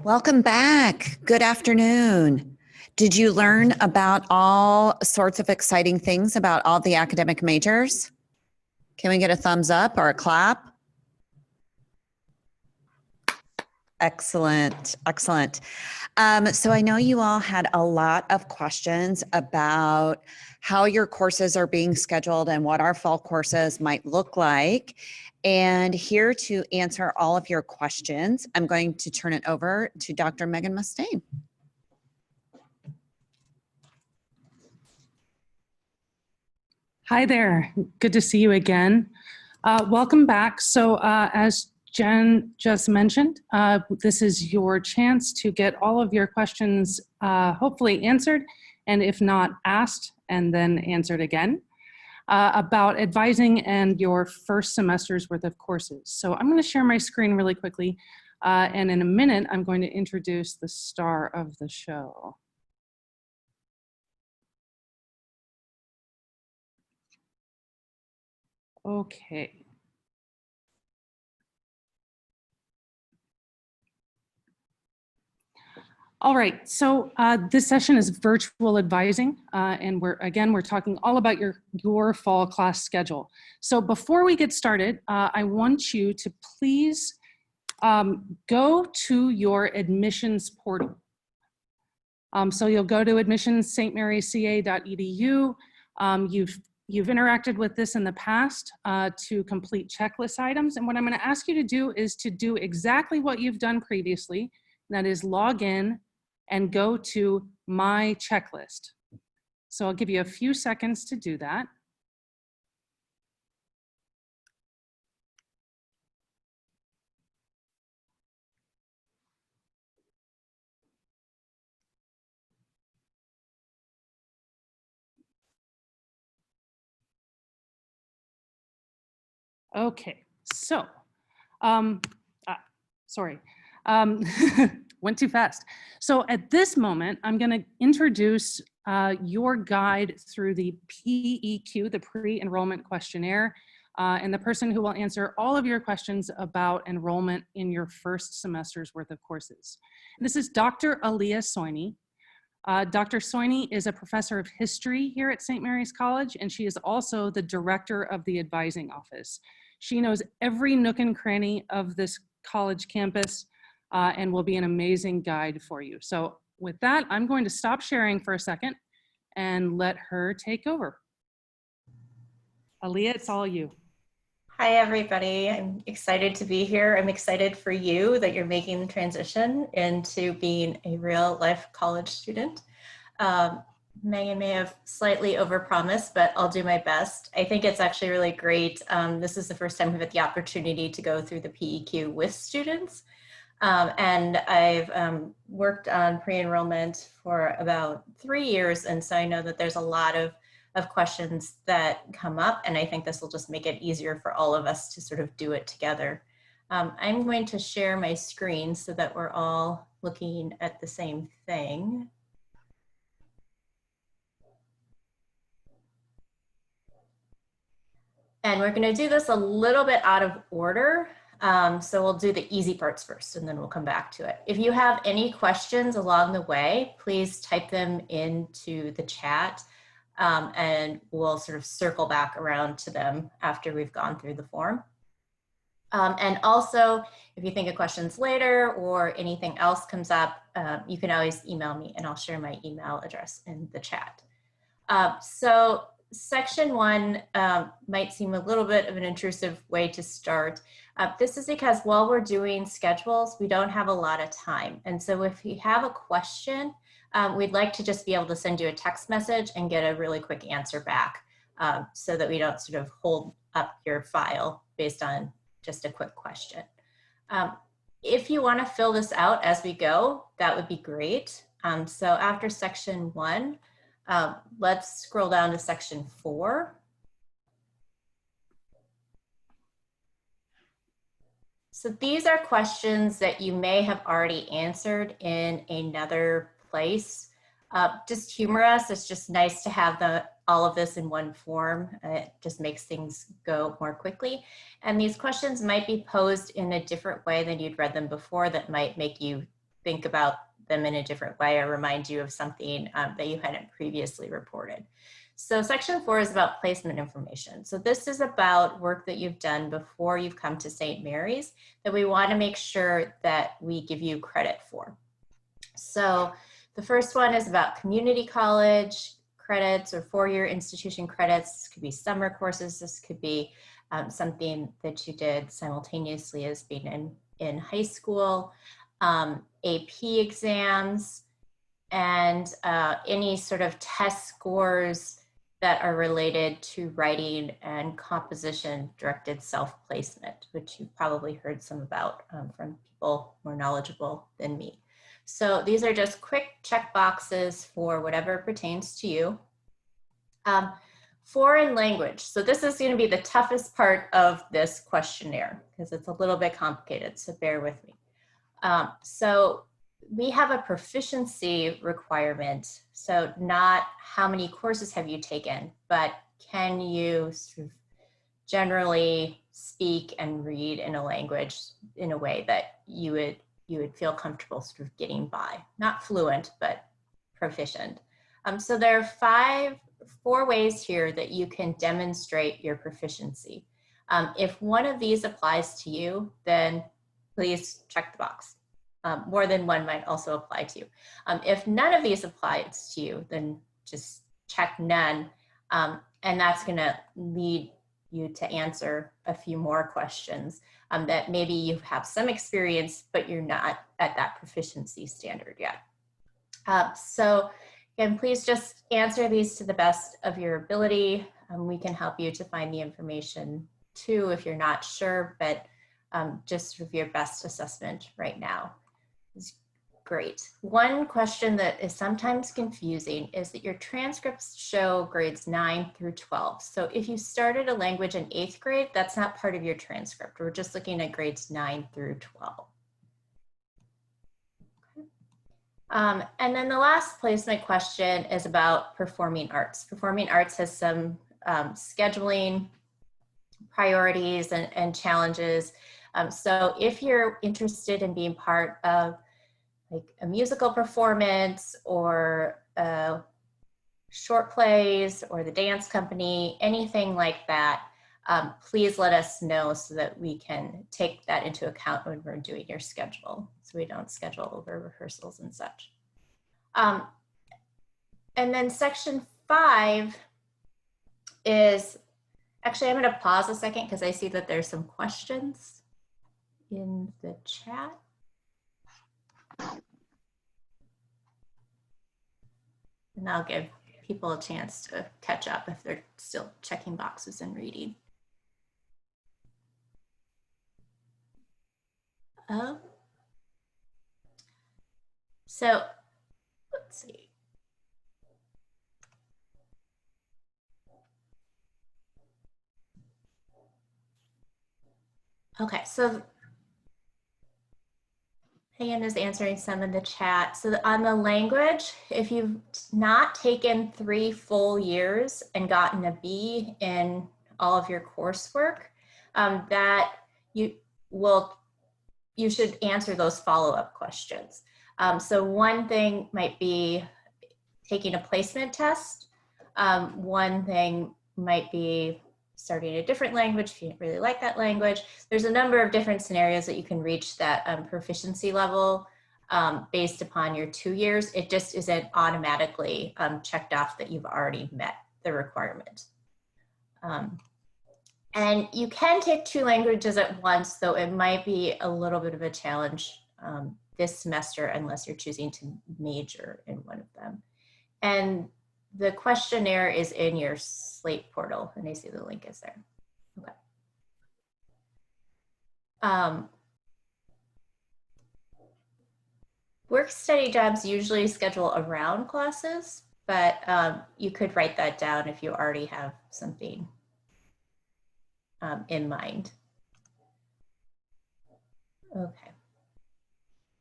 Welcome back. Good afternoon. Did you learn about all sorts of exciting things about all the academic majors? Can we get a thumbs up or a clap? Excellent, excellent. So I know you all had a lot of questions about how your courses are being scheduled and what our fall courses might look like. And here to answer all of your questions, I'm going to turn it over to Dr. Megan Mustaine. Hi there, good to see you again. Welcome back. So as Jen just mentioned, this is your chance to get all of your questions hopefully answered, and if not asked and then answered again, about advising and your first semester's worth of courses. So I'm going to share my screen really quickly, and in a minute I'm going to introduce the star of the show. Okay. All right, so this session is virtual advising, and we're talking all about your fall class schedule. So before we get started, I want you to please go to your admissions portal. So you'll go to admissions.stmarysca.edu. You've interacted with this in the past to complete checklist items, and what I'm going to ask you to do is to do exactly what you've done previously, and that is log in and go to My Checklist. So I'll give you a few seconds to do that. Okay, so, sorry, went too fast. So at this moment, I'm going to introduce your guide through the PEQ, the Pre-Enrollment Questionnaire, and the person who will answer all of your questions about enrollment in your first semester's worth of courses. This is Dr. Aliyah Soini. Dr. Soini is a professor of history here at St. Mary's College, and she is also the director of the advising office. She knows every nook and cranny of this college campus and will be an amazing guide for you. So with that, I'm going to stop sharing for a second and let her take over. Aliyah, it's all you. Hi, everybody. I'm excited to be here. I'm excited for you that you're making the transition into being a real life college student. Megan may have slightly overpromised, but I'll do my best. I think it's actually really great. This is the first time we've had the opportunity to go through the PEQ with students. And I've worked on pre-enrollment for about 3 years. And so I know that there's a lot of questions that come up. And I think this will just make it easier for all of us to sort of do it together. I'm going to share my screen so that we're all looking at the same thing. And we're going to do this a little bit out of order. So we'll do the easy parts first, and then we'll come back to it. If you have any questions along the way, please type them into the chat, and we'll sort of circle back around to them after we've gone through the form. And also, if you think of questions later or anything else comes up, you can always email me, and I'll share my email address in the chat. So Section 1 might seem a little bit of an intrusive way to start. This is because while we're doing schedules, we don't have a lot of time. And so if you have a question, we'd like to just be able to send you a text message and get a really quick answer back so that we don't sort of hold up your file based on just a quick question. If you want to fill this out as we go, that would be great. So after Section 1, let's scroll down to Section 4. So these are questions that you may have already answered in another place. Just humor us. It's just nice to have all of this in one form. It just makes things go more quickly. And these questions might be posed in a different way than you'd read them before that might make you think about them in a different way or remind you of something that you hadn't previously reported. So section 4 is about placement information. So this is about work that you've done before you've come to St. Mary's that we want to make sure that we give you credit for. So the first one is about community college credits or four-year institution credits. This could be summer courses. This could be something that you did simultaneously as being in high school, AP exams, and any sort of test scores that are related to writing and composition directed self-placement, which you've probably heard some about from people more knowledgeable than me. So these are just quick check boxes for whatever pertains to you. Foreign language. So this is going to be the toughest part of this questionnaire because it's a little bit complicated, so bear with me. So we have a proficiency requirement. So not how many courses have you taken, but can you sort of generally speak and read in a language in a way that you would feel comfortable sort of getting by, not fluent, but proficient. So there are four ways here that you can demonstrate your proficiency. If one of these applies to you, then please check the box. More than one might also apply to you. If none of these applies to you, then just check none. And that's gonna lead you to answer a few more questions that maybe you have some experience, but you're not at that proficiency standard yet. So again, please just answer these to the best of your ability. We can help you to find the information too if you're not sure, but just sort of your best assessment right now is great. One question that is sometimes confusing is that your transcripts show grades 9 through 12. So if you started a language in 8th grade, that's not part of your transcript. We're just looking at grades 9 through 12. Okay. And then the last placement question is about performing arts. Performing arts has some scheduling priorities and challenges. So if you're interested in being part of like a musical performance or short plays or the dance company, anything like that, please let us know so that we can take that into account when we're doing your schedule, so we don't schedule over rehearsals and such. And then section 5 is, actually I'm gonna pause a second because I see that there's some questions in the chat. And I'll give people a chance to catch up if they're still checking boxes and reading. So let's see. Okay, so Megan is answering some in the chat. So on the language, if you've not taken 3 full years and gotten a B in all of your coursework, that you should answer those follow-up questions. So one thing might be taking a placement test. One thing might be starting a different language if you really like that language. There's a number of different scenarios that you can reach that proficiency level based upon your 2 years. It just isn't automatically checked off that you've already met the requirement. And you can take 2 languages at once, though it might be a little bit of a challenge this semester unless you're choosing to major in one of them. And the questionnaire is in your Slate portal, and I see the link is there. Okay. Work study jobs usually schedule around classes, but you could write that down if you already have something in mind. Okay.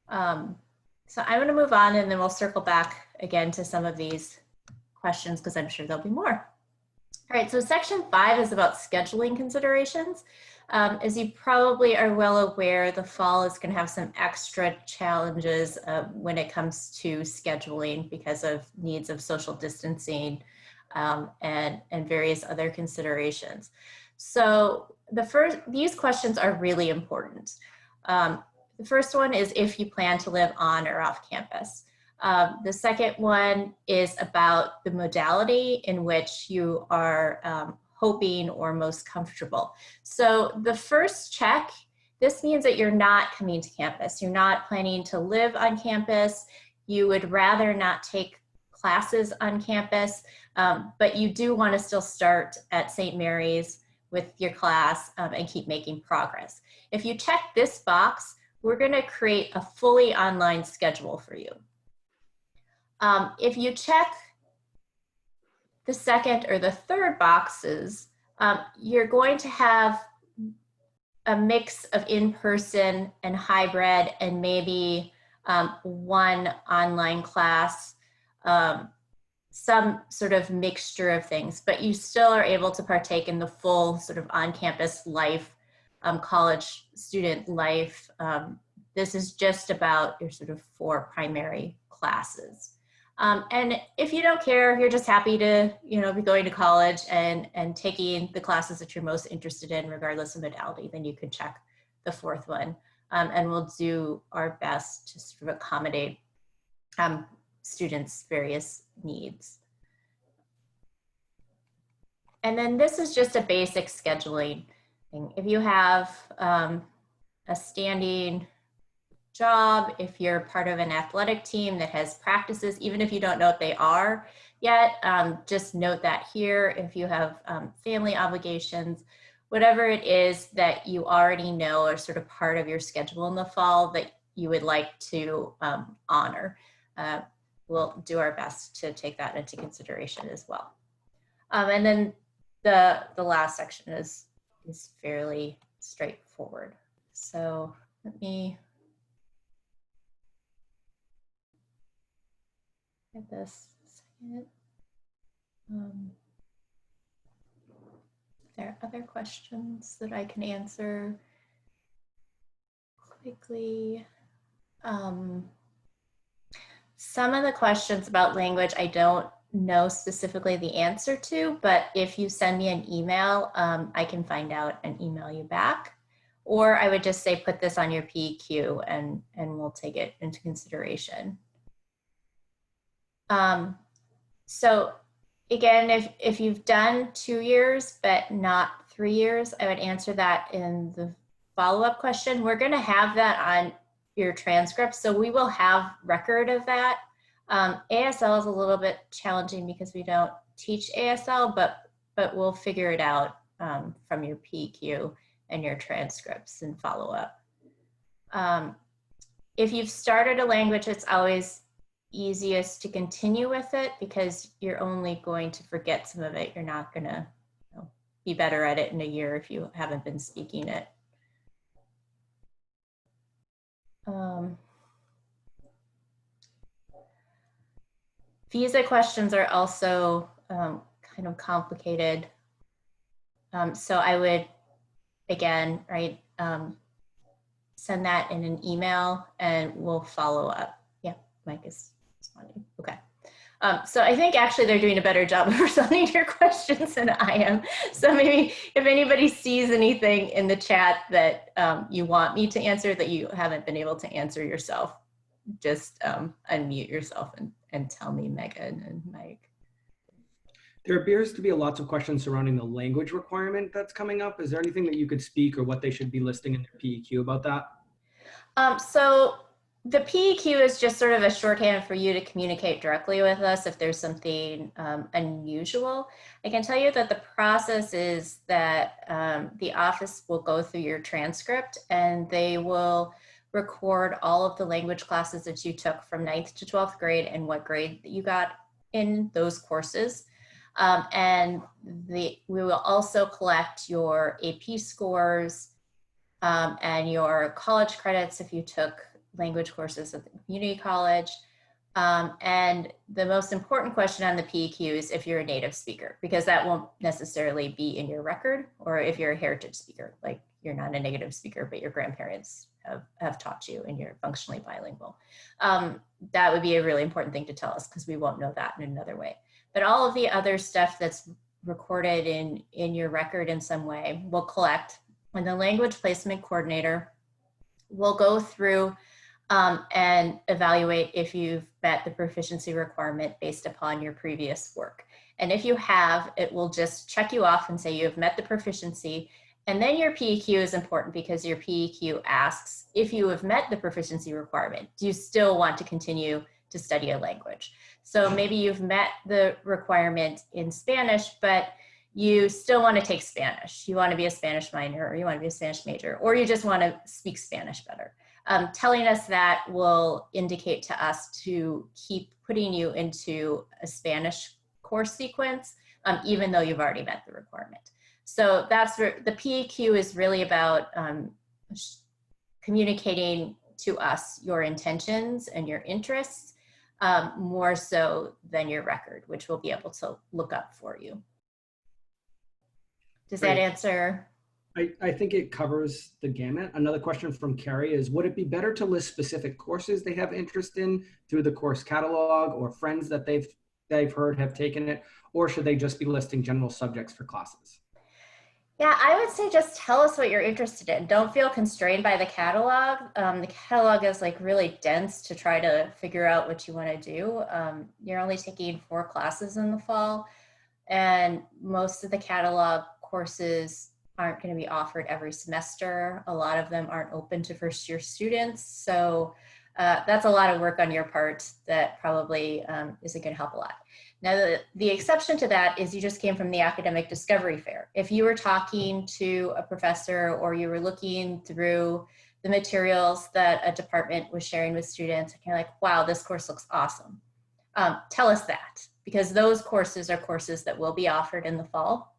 So I'm going to move on and then we'll circle back again to some of these questions because I'm sure there'll be more. All right, so section 5 is about scheduling considerations. As you probably are well aware, the fall is going to have some extra challenges when it comes to scheduling because of needs of social distancing and various other considerations. So these questions are really important. The first one is if you plan to live on or off campus. The second one is about the modality in which you are hoping or most comfortable. So the first check, this means that you're not coming to campus. You're not planning to live on campus. You would rather not take classes on campus, but you do want to still start at St. Mary's with your class and keep making progress. If you check this box, we're going to create a fully online schedule for you. If you check the second or the third boxes, you're going to have a mix of in-person and hybrid and maybe one online class, some sort of mixture of things, but you still are able to partake in the full sort of on-campus life, college student life. This is just about your sort of 4 primary classes. And if you don't care, you're just happy to, be going to college and taking the classes that you're most interested in, regardless of modality, then you can check the fourth one. And we'll do our best to sort of accommodate students' various needs. And then this is just a basic scheduling thing. If you have a standing job, if you're part of an athletic team that has practices, even if you don't know what they are yet, just note that here. If you have family obligations, whatever it is that you already know are sort of part of your schedule in the fall that you would like to honor, we'll do our best to take that into consideration as well. And then the last section is fairly straightforward. So let me get this a second. There are other questions that I can answer quickly. Some of the questions about language I don't know specifically the answer to, but if you send me an email, I can find out and email you back. Or I would just say, put this on your PEQ and we'll take it into consideration. So again, if you've done 2 years, but not 3 years, I would answer that in the follow-up question. We're gonna have that on your transcript, so we will have record of that. ASL is a little bit challenging because we don't teach ASL, but we'll figure it out from your PEQ and your transcripts and follow-up. If you've started a language, it's always easiest to continue with it because you're only going to forget some of it. You're not gonna be better at it in a year if you haven't been speaking it. Visa questions are also kind of complicated. So I would, again, send that in an email and we'll follow up. Yeah, Mike is responding. Okay. So I think actually they're doing a better job of responding to your questions than I am. So maybe if anybody sees anything in the chat that you want me to answer that you haven't been able to answer yourself, just unmute yourself and tell me, Megan and Mike. There appears to be lots of questions surrounding the language requirement that's coming up. Is there anything that you could speak or what they should be listing in their PEQ about that? So the PEQ is just sort of a shorthand for you to communicate directly with us if there's something unusual. I can tell you that the process is that the office will go through your transcript and they will record all of the language classes that you took from 9th to 12th grade and what grade that you got in those courses. And we will also collect your AP scores and your college credits if you took language courses at the community college. And the most important question on the PEQ is if you're a native speaker, because that won't necessarily be in your record, or if you're a heritage speaker, like you're not a native speaker, but your grandparents have taught you and you're functionally bilingual. That would be a really important thing to tell us because we won't know that in another way. But all of the other stuff that's recorded in your record in some way, we'll collect, and the language placement coordinator will go through and evaluate if you've met the proficiency requirement based upon your previous work. And if you have, it will just check you off and say you have met the proficiency. And then your PEQ is important because your PEQ asks if you have met the proficiency requirement, do you still want to continue to study a language? So maybe you've met the requirement in Spanish, but you still want to take Spanish. You want to be a Spanish minor, or you want to be a Spanish major, or you just want to speak Spanish better. Telling us that will indicate to us to keep putting you into a Spanish course sequence, even though you've already met the requirement. So that's where the PEQ is really about communicating to us your intentions and your interests, more so than your record, which we'll be able to look up for you. Does that answer? I think it covers the gamut. Another question from Carrie is, would it be better to list specific courses they have interest in through the course catalog, or friends that they've heard have taken it, or should they just be listing general subjects for classes? Yeah, I would say just tell us what you're interested in. Don't feel constrained by the catalog. The catalog is like really dense to try to figure out what you want to do. You're only taking 4 classes in the fall, and most of the catalog courses aren't going to be offered every semester. A lot of them aren't open to first-year students. So that's a lot of work on your part that probably isn't going to help a lot. Now, the exception to that is you just came from the academic discovery fair. If you were talking to a professor or you were looking through the materials that a department was sharing with students, and you're like, wow, this course looks awesome. Tell us that, because those courses are courses that will be offered in the fall.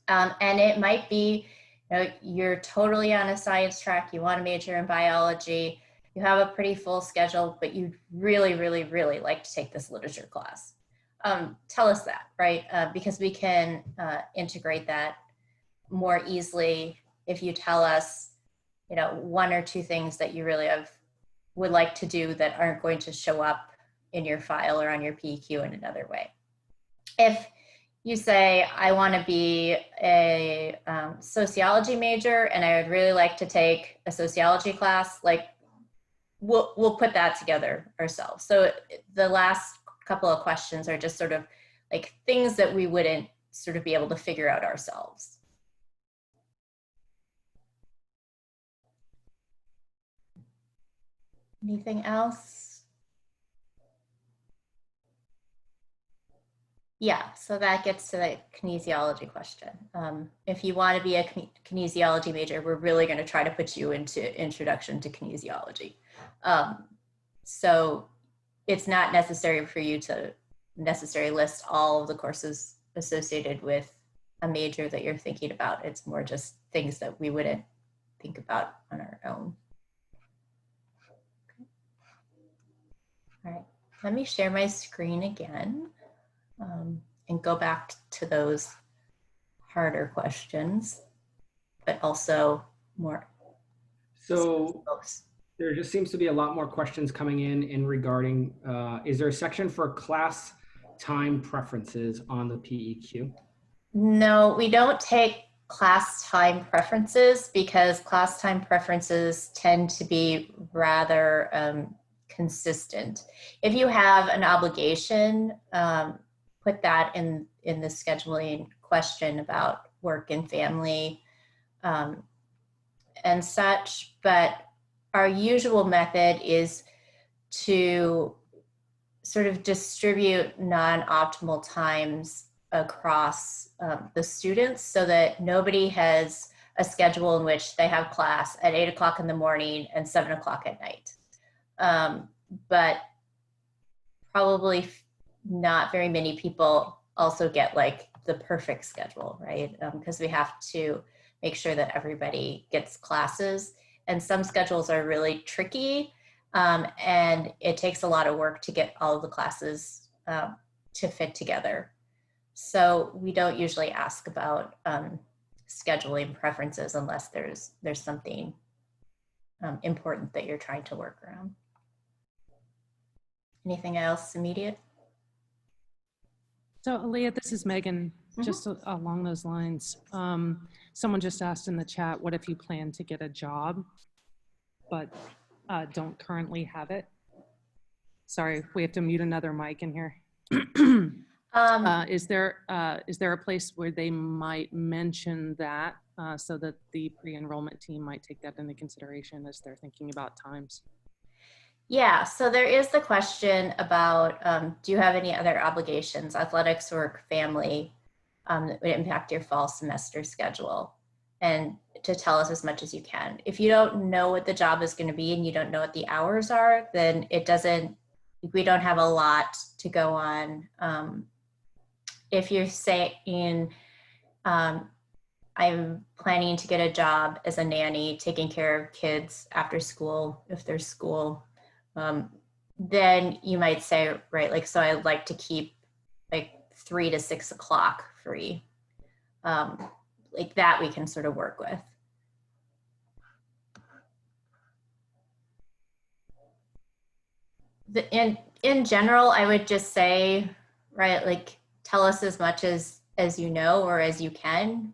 And it might be, you know, you're totally on a science track, you want to major in biology, you have a pretty full schedule, but you'd really, really, really like to take this literature class. Tell us that, right? Because we can integrate that more easily if you tell us, you know, 1 or 2 things that you really would like to do that aren't going to show up in your file or on your PEQ in another way. If you say, I want to be a sociology major and I would really like to take a sociology class, like we'll put that together ourselves. So the last couple of questions are just sort of like things that we wouldn't sort of be able to figure out ourselves. Anything else? Yeah, so that gets to the kinesiology question. If you want to be a kinesiology major, we're really going to try to put you into introduction to kinesiology. So it's not necessary for you to necessarily list all of the courses associated with a major that you're thinking about. It's more just things that we wouldn't think about on our own. Okay. All right, let me share my screen again. And go back to those harder questions, but also more. So there just seems to be a lot more questions coming in regarding, is there a section for class time preferences on the PEQ? No, we don't take class time preferences because class time preferences tend to be rather consistent. If you have an obligation, put that in the scheduling question about work and family and such, but our usual method is to sort of distribute non-optimal times across the students so that nobody has a schedule in which they have class at 8 o'clock in the morning and 7 o'clock at night. But probably not very many people also get like the perfect schedule, right? Because we have to make sure that everybody gets classes, and some schedules are really tricky, and it takes a lot of work to get all of the classes to fit together. So we don't usually ask about scheduling preferences unless there's something important that you're trying to work around. Anything else immediate? So Aaliyah, this is Megan, just along those lines. Someone just asked in the chat, what if you plan to get a job, but don't currently have it? Sorry, we have to mute another mic in here. Is there a place where they might mention that so that the pre-enrollment team might take that into consideration as they're thinking about times? Yeah, so there is the question about, do you have any other obligations, athletics, work, family, that would impact your fall semester schedule? And to tell us as much as you can. If you don't know what the job is going to be and you don't know what the hours are, then we don't have a lot to go on. If you're saying, I'm planning to get a job as a nanny, taking care of kids after school, if there's school, then you might say, right, like, so I'd like to keep like 3 to 6 o'clock free. Like that we can sort of work with. In general, I would just say, right, like tell us as much as you know or as you can.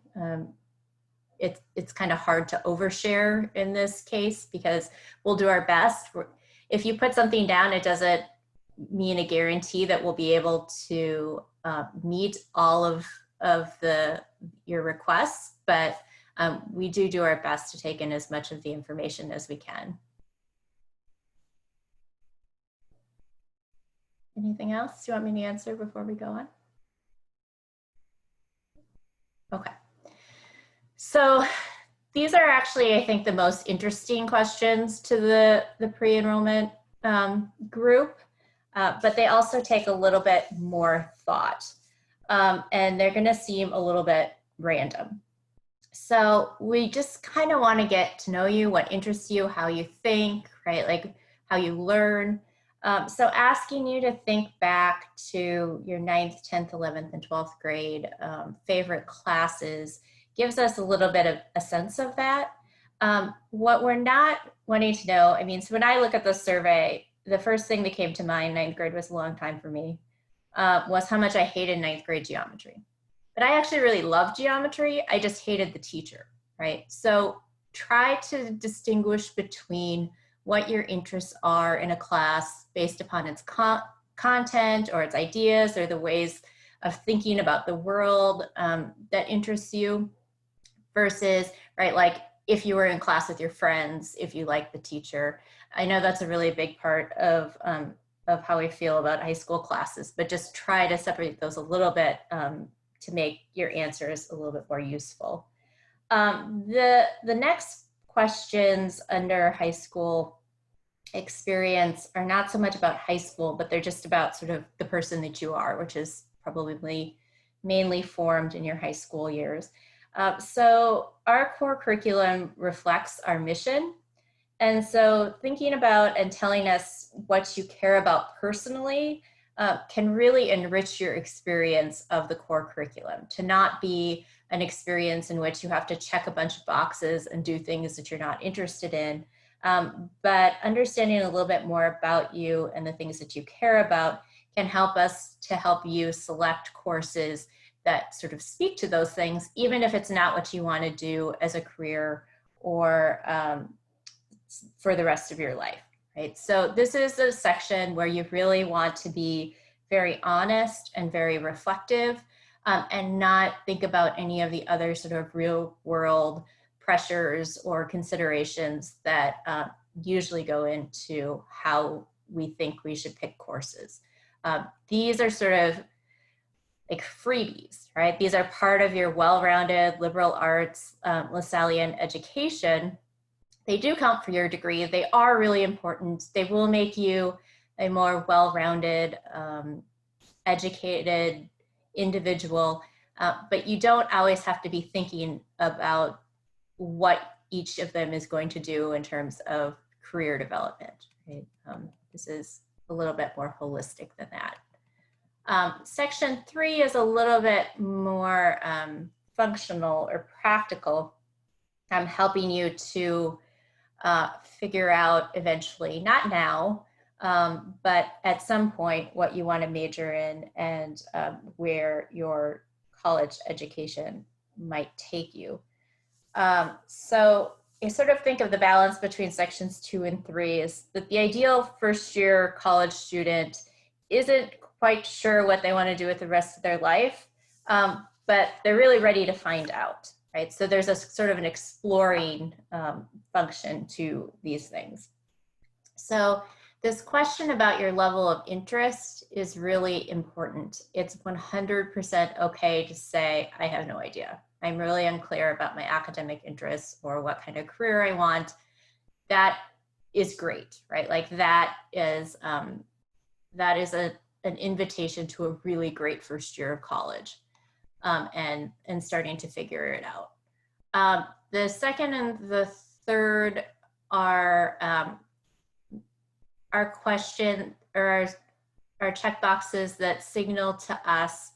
It's kind of hard to overshare in this case because we'll do our best. If you put something down, it doesn't mean a guarantee that we'll be able to meet all of your requests, but we do our best to take in as much of the information as we can. Anything else you want me to answer before we go on? Okay. So these are actually, I think, the most interesting questions to the pre-enrollment group, but they also take a little bit more thought, and they're going to seem a little bit random. So we just kind of want to get to know you, what interests you, how you think, right? Like how you learn. So asking you to think back to your 9th, 10th, 11th, and 12th grade favorite classes gives us a little bit of a sense of that. What we're not wanting to know, I mean, so when I look at the survey, the first thing that came to mind, 9th grade was a long time for me, was how much I hated 9th grade geometry. But I actually really loved geometry. I just hated the teacher, right? So try to distinguish between what your interests are in a class based upon its content or its ideas or the ways of thinking about the world that interests you versus, right, like if you were in class with your friends, if you like the teacher. I know that's a really big part of how I feel about high school classes, but just try to separate those a little bit to make your answers a little bit more useful. The next questions under high school experience are not so much about high school, but they're just about sort of the person that you are, which is probably mainly formed in your high school years. So our core curriculum reflects our mission. And so thinking about and telling us what you care about personally can really enrich your experience of the core curriculum, to not be an experience in which you have to check a bunch of boxes and do things that you're not interested in, but understanding a little bit more about you and the things that you care about can help us to help you select courses that sort of speak to those things, even if it's not what you want to do as a career or for the rest of your life, right? So this is a section where you really want to be very honest and very reflective and not think about any of the other sort of real world pressures or considerations that usually go into how we think we should pick courses. These are sort of like freebies, right? These are part of your well-rounded liberal arts LaSallian education. They do count for your degree. They are really important. They will make you a more well-rounded, educated individual, but you don't always have to be thinking about what each of them is going to do in terms of career development, right? This is a little bit more holistic than that. Section 3 is a little bit more functional or practical, helping you to figure out eventually, not now, but at some point, what you want to major in and where your college education might take you. So you sort of think of the balance between sections 2 and 3 is that the ideal first year college student isn't quite sure what they want to do with the rest of their life, but they're really ready to find out, right? So there's a sort of an exploring function to these things. So this question about your level of interest is really important. It's 100% okay to say, I have no idea. I'm really unclear about my academic interests or what kind of career I want. That is great, right? Like that is an invitation to a really great first year of college and starting to figure it out. The second and the third are our question or our check boxes that signal to us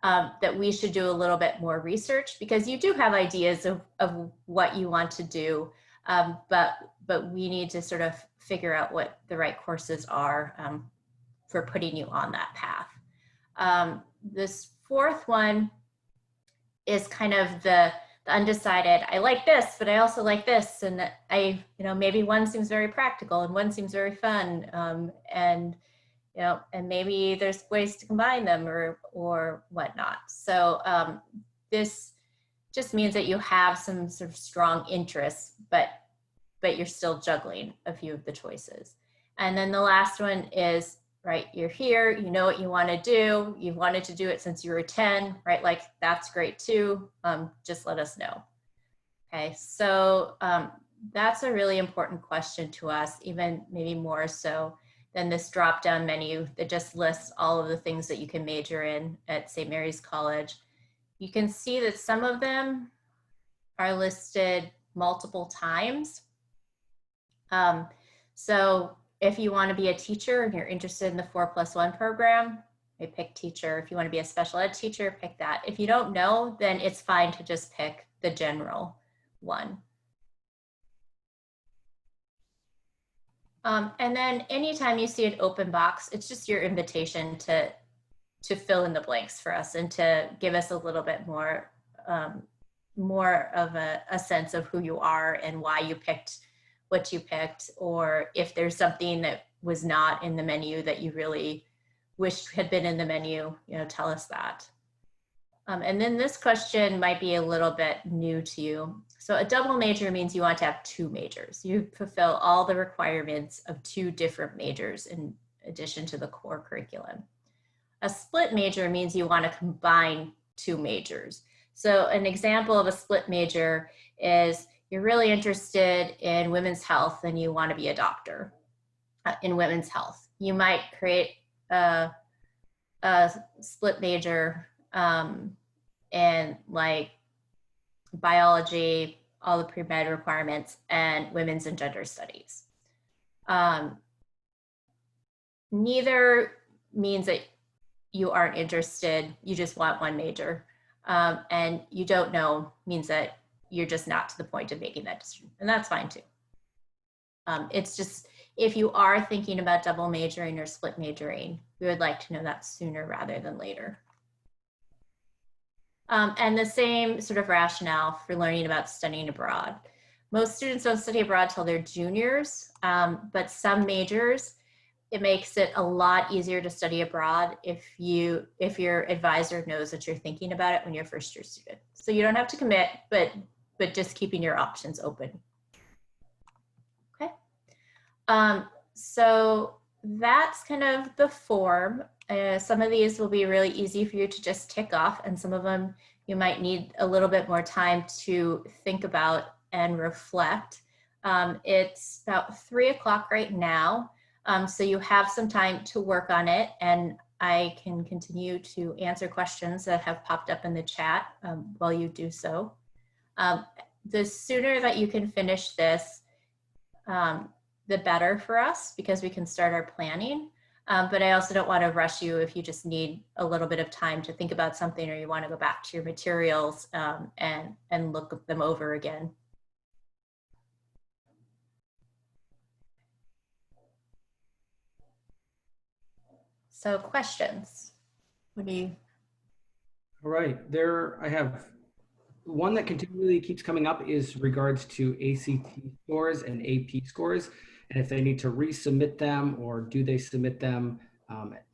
that we should do a little bit more research, because you do have ideas of what you want to do, but we need to sort of figure out what the right courses are for putting you on that path. This fourth one is kind of the undecided, I like this, but I also like this. And maybe one seems very practical and one seems very fun. And maybe there's ways to combine them or whatnot. So this just means that you have some sort of strong interests, but you're still juggling a few of the choices. And then the last one is, right, you're here, you know what you want to do, you've wanted to do it since you were 10, right? Like that's great too, just let us know. Okay, so that's a really important question to us, even maybe more so than this drop-down menu that just lists all of the things that you can major in at St. Mary's College. You can see that some of them are listed multiple times. So if you want to be a teacher and you're interested in the 4+1 program, I pick teacher. If you want to be a special ed teacher, pick that. If you don't know, then it's fine to just pick the general one. And then anytime you see an open box, it's just your invitation to fill in the blanks for us and to give us a little bit more of a sense of who you are and why you picked what you picked, or if there's something that was not in the menu that you really wished had been in the menu, tell us that. And then this question might be a little bit new to you. So a double major means you want to have 2 majors. You fulfill all the requirements of 2 different majors in addition to the core curriculum. A split major means you want to combine 2 majors. So an example of a split major is you're really interested in women's health and you want to be a doctor in women's health. You might create a split major in like biology, all the pre-med requirements, and women's and gender studies. Neither means that you aren't interested, you just want 1 major. And you don't know means that you're just not to the point of making that decision, and that's fine too. It's just, if you are thinking about double majoring or split majoring, we would like to know that sooner rather than later. And the same sort of rationale for learning about studying abroad. Most students don't study abroad till they're juniors, but some majors, it makes it a lot easier to study abroad if your advisor knows that you're thinking about it when you're a first year student. So you don't have to commit, but just keeping your options open. Okay. So that's kind of the form. Some of these will be really easy for you to just tick off, and some of them you might need a little bit more time to think about and reflect. It's about 3 o'clock right now, so you have some time to work on it, and I can continue to answer questions that have popped up in the chat while you do so. The sooner that you can finish this, the better for us, because we can start our planning. But I also don't want to rush you if you just need a little bit of time to think about something, or you want to go back to your materials and look them over again. So questions? What do you? All right, I have one that continually keeps coming up is regards to ACT scores and AP scores, and if they need to resubmit them or do they submit them,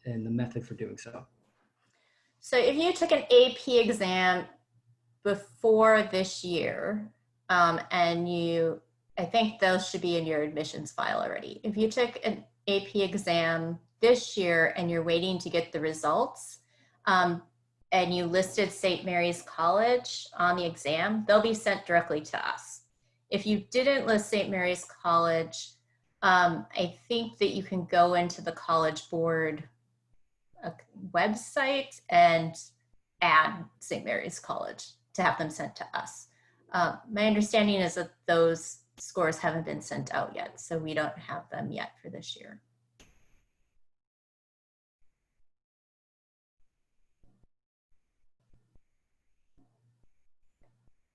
and the method for doing so. So if you took an AP exam before this year, I think those should be in your admissions file already. If you took an AP exam this year and you're waiting to get the results, and you listed St. Mary's College on the exam, they'll be sent directly to us. If you didn't list St. Mary's College, I think that you can go into the College Board website and add St. Mary's College to have them sent to us. My understanding is that those scores haven't been sent out yet, so we don't have them yet for this year.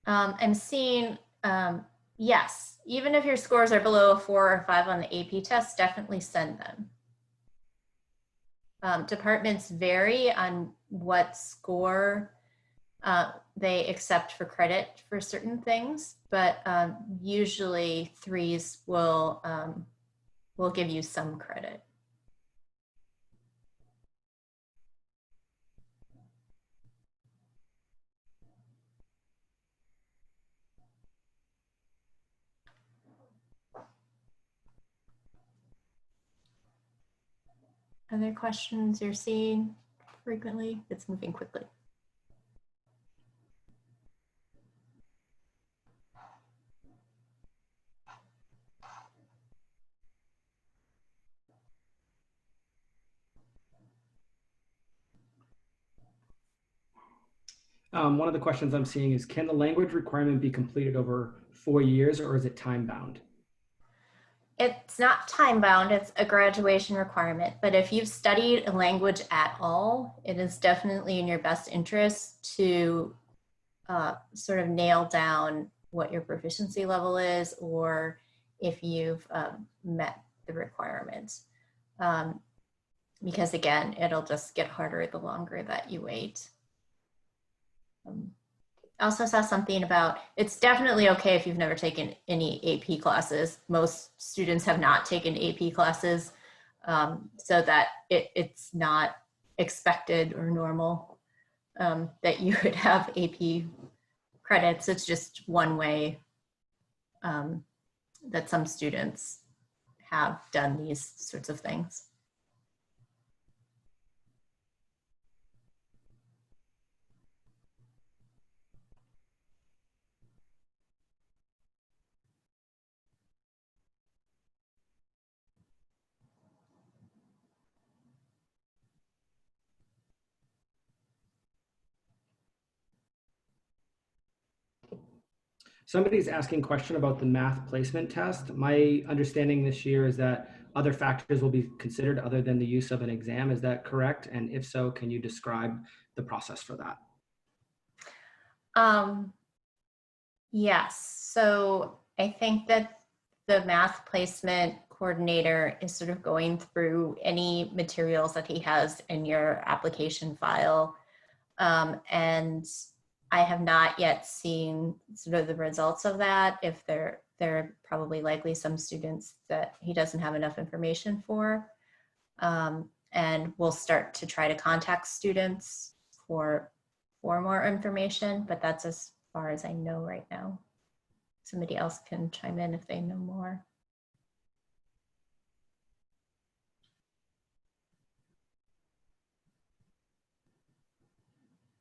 I'm seeing, yes, even if your scores are below a 4 or 5 on the AP test, definitely send them. Departments vary on what score they accept for credit for certain things, but usually 3s will give you some credit. Other questions you're seeing frequently? It's moving quickly. One of the questions I'm seeing is, can the language requirement be completed over 4 years, or is it time bound? It's not time bound, it's a graduation requirement, but if you've studied a language at all, it is definitely in your best interest to sort of nail down what your proficiency level is, or if you've met the requirements. Because again, it'll just get harder the longer that you wait. I also saw something about, it's definitely okay if you've never taken any AP classes. Most students have not taken AP classes, so that it's not expected or normal that you would have AP credits. It's just one way that some students have done these sorts of things. Somebody's asking a question about the math placement test. My understanding this year is that other factors will be considered other than the use of an exam. Is that correct? And if so, can you describe the process for that? Yes, so I think that the math placement coordinator is sort of going through any materials that he has in your application file. And I have not yet seen sort of the results of that. If there are probably likely some students that he doesn't have enough information for. And we'll start to try to contact students for more information, but that's as far as I know right now. Somebody else can chime in if they know more.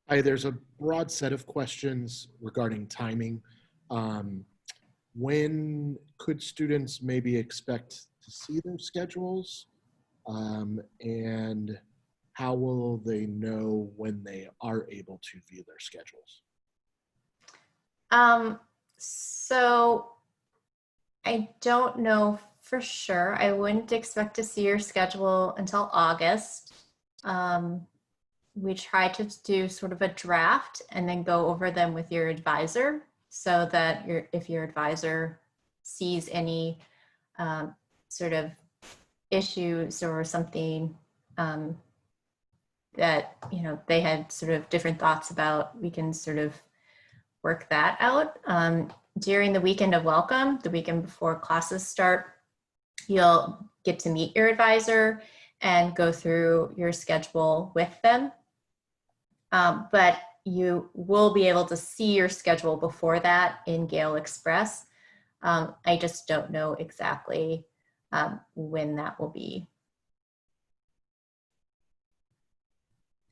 Hi, there's a broad set of questions regarding timing. When could students maybe expect to see their schedules? And how will they know when they are able to view their schedules? So I don't know For sure. I wouldn't expect to see your schedule until August. We try to do sort of a draft and then go over them with your advisor so that if your advisor sees any sort of issues or something that, you know, they had sort of different thoughts about, we can sort of work that out. During the weekend of welcome, the weekend before classes start, you'll get to meet your advisor and go through your schedule with them. But you will be able to see your schedule before that in Gale Express. I just don't know exactly when that will be.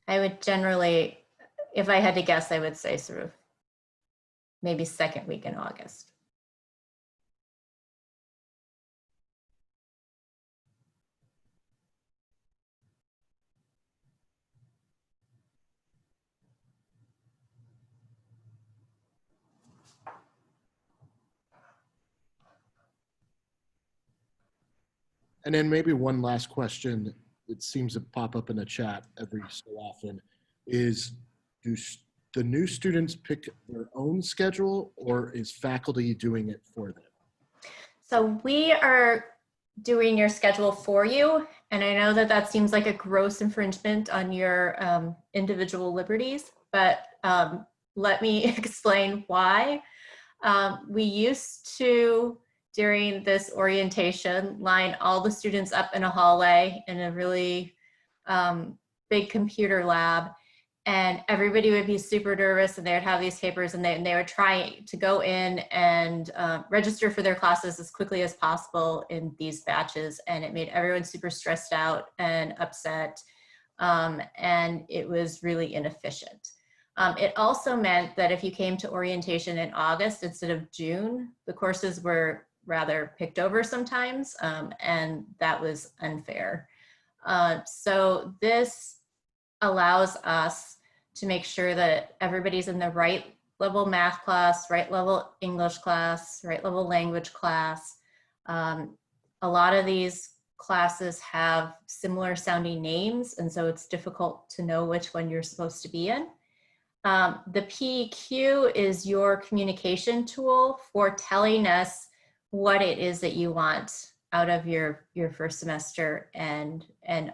I would generally, if I had to guess, I would say sort of maybe second week in August. And then maybe one last question, it seems to pop up in the chat every so often, is do the new students pick their own schedule or is faculty doing it for them? So we are doing your schedule for you. And I know that that seems like a gross infringement on your individual liberties, but let me explain why. We used to, during this orientation, line all the students up in a hallway in a really big computer lab, and everybody would be super nervous and they would have these papers and they would try to go in and register for their classes as quickly as possible in these batches, and it made everyone super stressed out and upset, and it was really inefficient. It also meant that if you came to orientation in August instead of June, the courses were rather picked over sometimes, and that was unfair. So this allows us to make sure that everybody's in the right level math class, right level English class, right level language class. A lot of these classes have similar sounding names, and so it's difficult to know which one you're supposed to be in. The PEQ is your communication tool for telling us what it is that you want out of your first semester and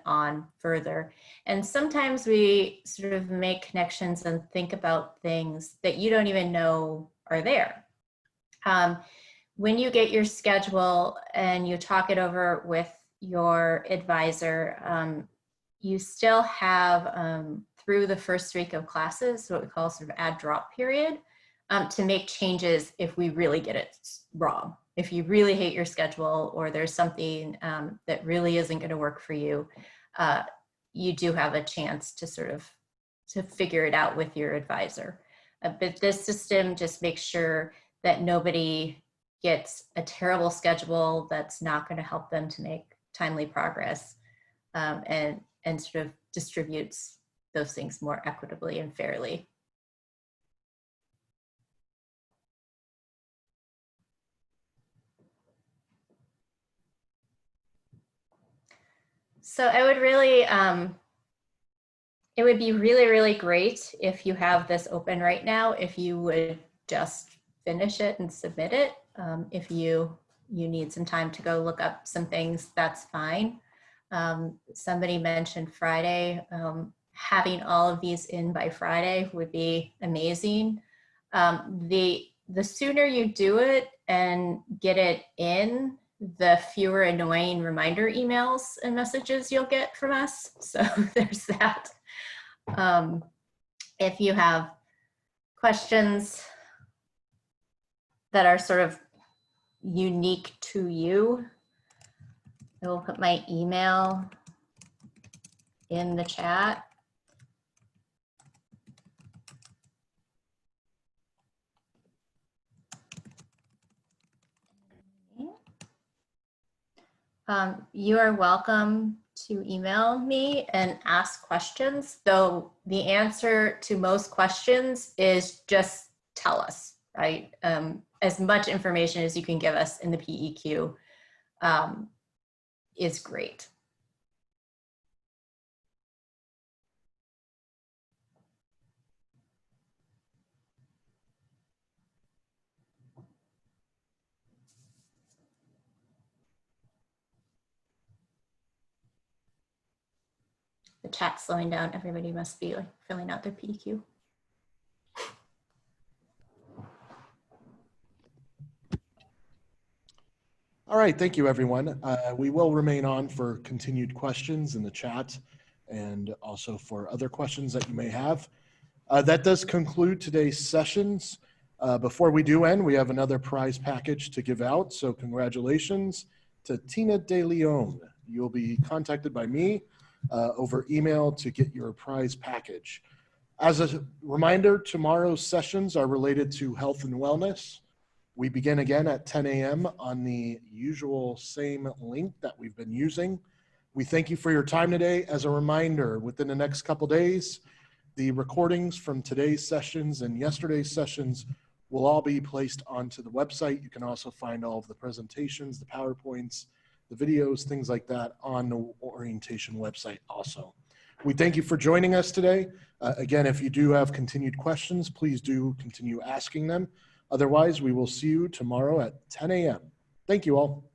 on further. And sometimes we sort of make connections and think about things that you don't even know are there. When you get your schedule and you talk it over with your advisor, you still have through the first week of classes, what we call sort of add drop period, to make changes if we really get it wrong. If you really hate your schedule or there's something that really isn't going to work for you, you do have a chance to sort of to figure it out with your advisor. But this system just makes sure that nobody gets a terrible schedule that's not going to help them to make timely progress, and sort of distributes those things more equitably and fairly. So I would really, it would be really, really great if you have this open right now, if you would just finish it and submit it. If you need some time to go look up some things, that's fine. Somebody mentioned Friday. Having all of these in by Friday would be amazing. The sooner you do it and get it in, the fewer annoying reminder emails and messages you'll get from us. So there's that. If you have questions that are sort of unique to you, I will put my email in the chat. You are welcome to email me and ask questions, though the answer to most questions is just tell us, right? As much information as you can give us in the PEQ is great. The chat's slowing down. Everybody must be like filling out their PEQ. All right, thank you, everyone. We will remain on for continued questions in the chat and also for other questions that you may have. That does conclude today's sessions. Before we do end, we have another prize package to give out. So congratulations to Tina De Leon. You'll be contacted by me over email to get your prize package. As a reminder, tomorrow's sessions are related to health and wellness. We begin again at 10 a.m. on the usual same link that we've been using. We thank you for your time today. As a reminder, within the next couple days, the recordings from today's sessions and yesterday's sessions will all be placed onto the website. You can also find all of the presentations, the PowerPoints, the videos, things like that on the orientation website also. We thank you for joining us today. Again, if you do have continued questions, please do continue asking them. Otherwise, we will see you tomorrow at 10 a.m. Thank you all.